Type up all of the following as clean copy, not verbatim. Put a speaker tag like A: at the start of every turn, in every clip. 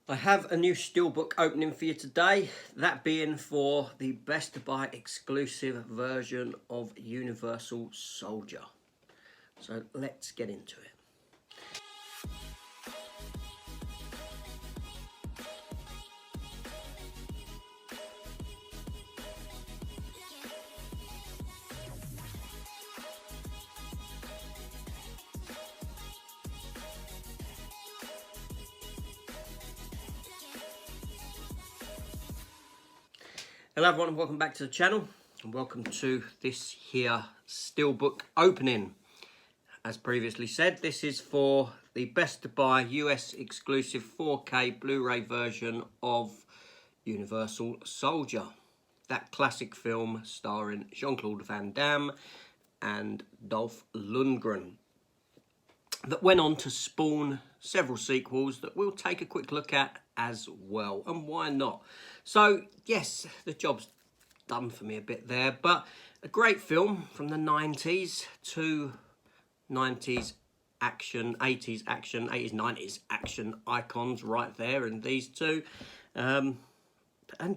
A: I have a new Steelbook opening for you today, that being for the Best Buy exclusive version of Universal Soldier. So let's get into it. Hello everyone and welcome back to the channel and welcome to this here Steelbook opening. As previously said, this is for the Best Buy US exclusive 4K Blu-ray version of Universal Soldier. That classic film starring Jean-Claude Van Damme and Dolph Lundgren that went on to spawn several sequels that we'll take a quick look at as well, and why not. So yes, the job's done for me a bit there, but a great film from the 90s to 90s action, 80s action, 80s, 90s action icons right there, and these two. And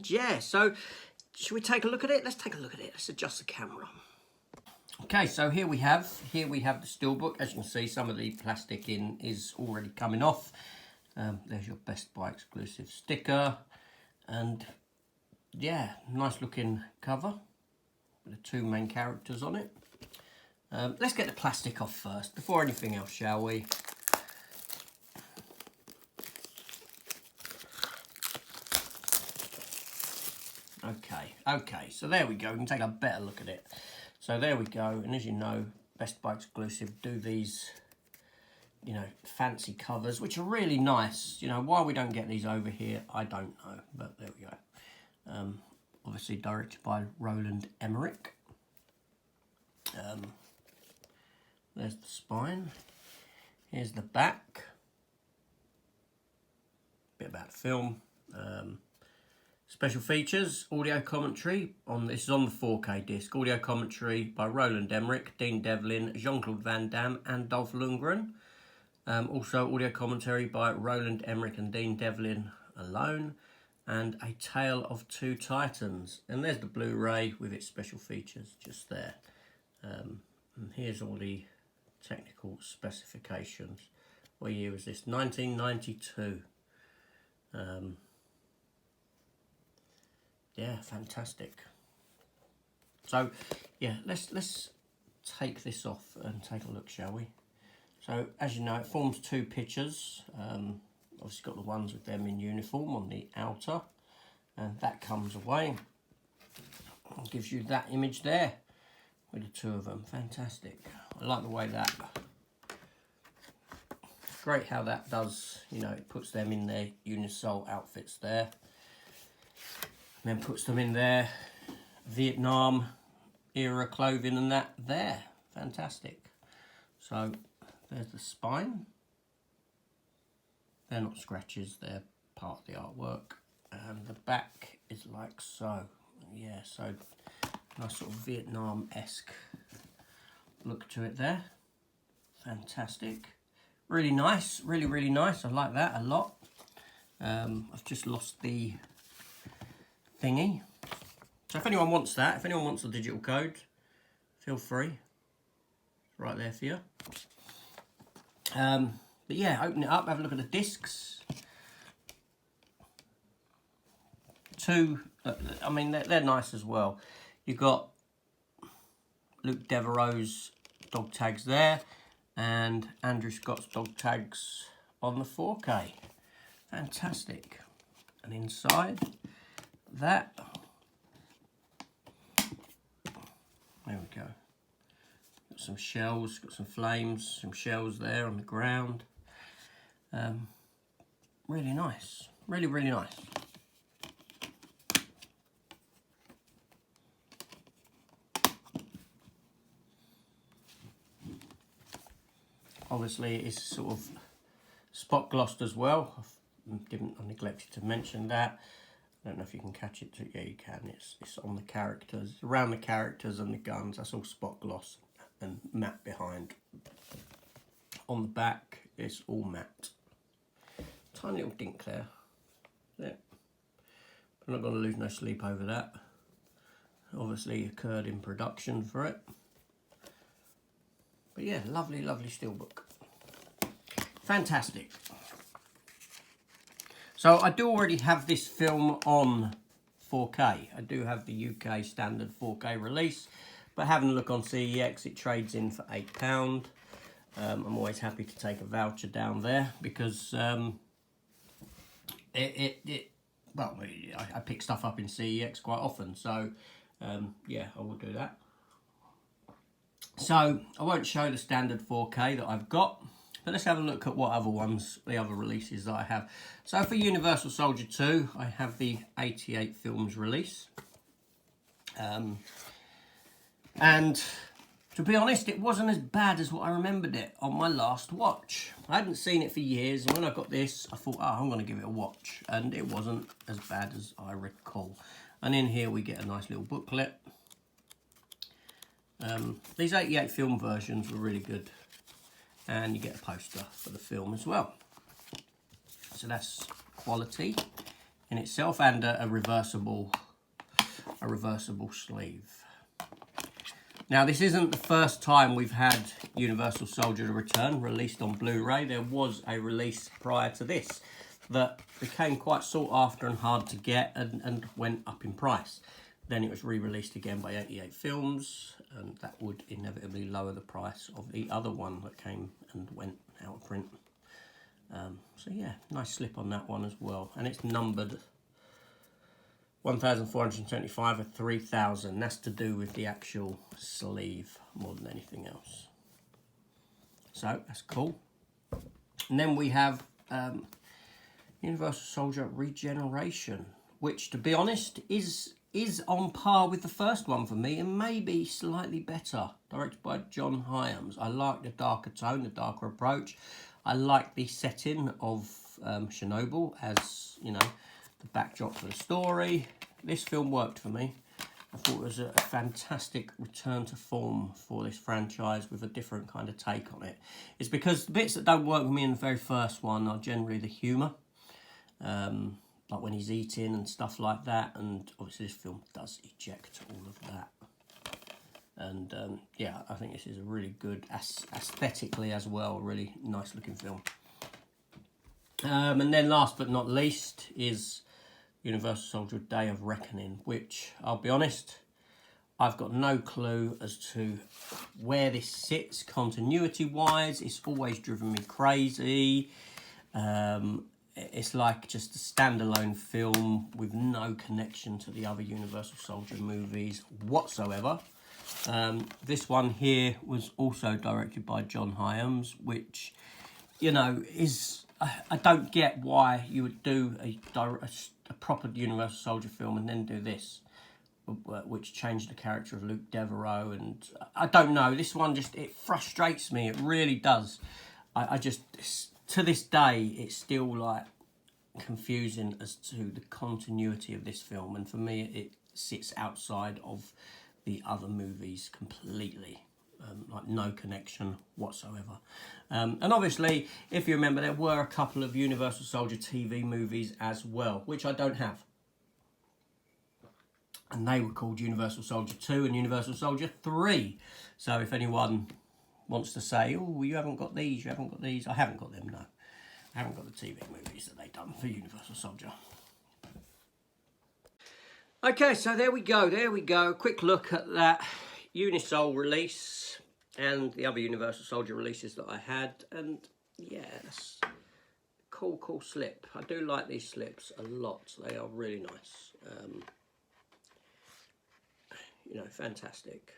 A: yeah, so should we take a look at it? Let's take a look at it. Let's adjust the camera. Okay, so here we have the Steelbook. As you can see, some of the plastic is already coming off. There's your Best Buy exclusive sticker, and yeah, nice looking cover with the two main characters on it. Let's get the plastic off first before anything else, shall we? Okay, so there we go. We can take a better look at it. So there we go, and as you know, Best Buy exclusive do these, you know, fancy covers, which are really nice. You know, why we don't get these over here, I don't know, but there we go. Obviously directed by Roland Emmerich. There's the spine. Here's the back. Bit about the film. Special features, audio commentary, this is on the 4K disc, audio commentary by Roland Emmerich, Dean Devlin, Jean-Claude Van Damme and Dolph Lundgren. Also audio commentary by Roland Emmerich and Dean Devlin alone, and A Tale of Two Titans. And there's the Blu-ray with its special features just there. And here's all the technical specifications. What year was this? 1992. Yeah, fantastic. So yeah, let's take this off and take a look, shall we? So as you know, it forms two pictures. Obviously got the ones with them in uniform on the outer, and that comes away and gives you that image there with the two of them. Fantastic. I like the way that, great how that does, you know, it puts them in their Unisol outfits there. And then puts them in their Vietnam era clothing and that there. Fantastic. So there's the spine. They're not scratches, they're part of the artwork. And the back is like so. Yeah, so nice sort of Vietnam-esque look to it there. Fantastic. Really nice, really nice. I like that a lot. I've just lost the thingy. So if anyone wants that, if anyone wants the digital code, feel free. It's right there for you. But yeah, open it up, have a look at the discs. Two, I mean, they're nice as well. You've got Luke Devereaux's dog tags there, and Andrew Scott's dog tags on the 4K. Fantastic. And inside that, there we go. Got some shells, got some flames, some shells there on the ground. Really nice, really nice. Obviously it's sort of spot glossed as well. I neglected to mention that. I don't know if you can catch it. Yeah, you can. It's on the characters, around the characters and the guns. That's all spot gloss and matte behind. On the back, it's all matte. Tiny little dink there. Yeah. I'm not going to lose no sleep over that. Obviously occurred in production for it. But yeah, lovely, lovely Steelbook. Fantastic. So I do already have this film on 4K. I do have the UK standard 4K release, but having a look on CEX, it trades in for £8. I'm always happy to take a voucher down there because well, I pick stuff up in CEX quite often, so yeah, I will do that. So I won't show the standard 4K that I've got, but let's have a look at what other ones, the other releases that I have. So for Universal Soldier 2, I have the 88 films release. And to be honest, it wasn't as bad as what I remembered it on my last watch. I hadn't seen it for years, and when I got this, I thought, oh, I'm going to give it a watch. And it wasn't as bad as I recall. And in here we get a nice little booklet. These 88 film versions were really good. And you get a poster for the film as well. So that's quality in itself, and a reversible sleeve. Now, this isn't the first time we've had Universal Soldier: The Return released on Blu-ray. There was a release prior to this that became quite sought after and hard to get, and went up in price. Then it was re-released again by 88 Films, and that would inevitably lower the price of the other one that came and went out of print. So yeah, nice slip on that one as well. And it's numbered 1,475 or 3,000. That's to do with the actual sleeve more than anything else. So that's cool. And then we have Universal Soldier Regeneration, which, to be honest, is on par with the first one for me, and maybe slightly better. Directed by John Hyams. I like the darker tone, the darker approach. I like the setting of Chernobyl as, you know, the backdrop for the story. This film worked for me. I thought it was a fantastic return to form for this franchise with a different kind of take on it. It's because the bits that don't work with me in the very first one are generally the humour. Like when he's eating and stuff like that, and obviously this film does eject all of that. And yeah, I think this is a really good, aesthetically as well, really nice looking film. And then last but not least is Universal Soldier: Day of Reckoning, which, I'll be honest, I've got no clue as to where this sits continuity-wise. It's always driven me crazy. It's like just a standalone film with no connection to the other Universal Soldier movies whatsoever. This one here was also directed by John Hyams, which, you know, is... I don't get why you would do a proper Universal Soldier film and then do this, which changed the character of Luke Devereaux, and I don't know. This one just, it frustrates me. It really does. I just, to this day, it's still like confusing as to the continuity of this film, and for me, it sits outside of the other movies completely. Like no connection whatsoever. And obviously, if you remember, there were a couple of Universal Soldier TV movies as well, which I don't have. And they were called Universal Soldier 2 and Universal Soldier 3. So if anyone wants to say, oh, you haven't got these, I haven't got them, no. I haven't got the TV movies that they've done for Universal Soldier. Okay, so there we go. Quick look at that Unisol release and the other Universal Soldier releases that I had, and yeah, that's cool slip. I do like these slips a lot. They are really nice. You know, fantastic.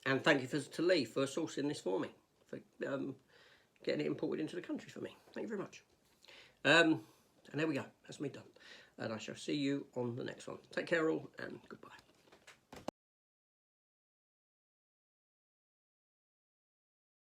A: And thank you to Lee for sourcing this for me, for getting it imported into the country for me. Thank you very much. And there we go. That's me done. And I shall see you on the next one. Take care all, and goodbye.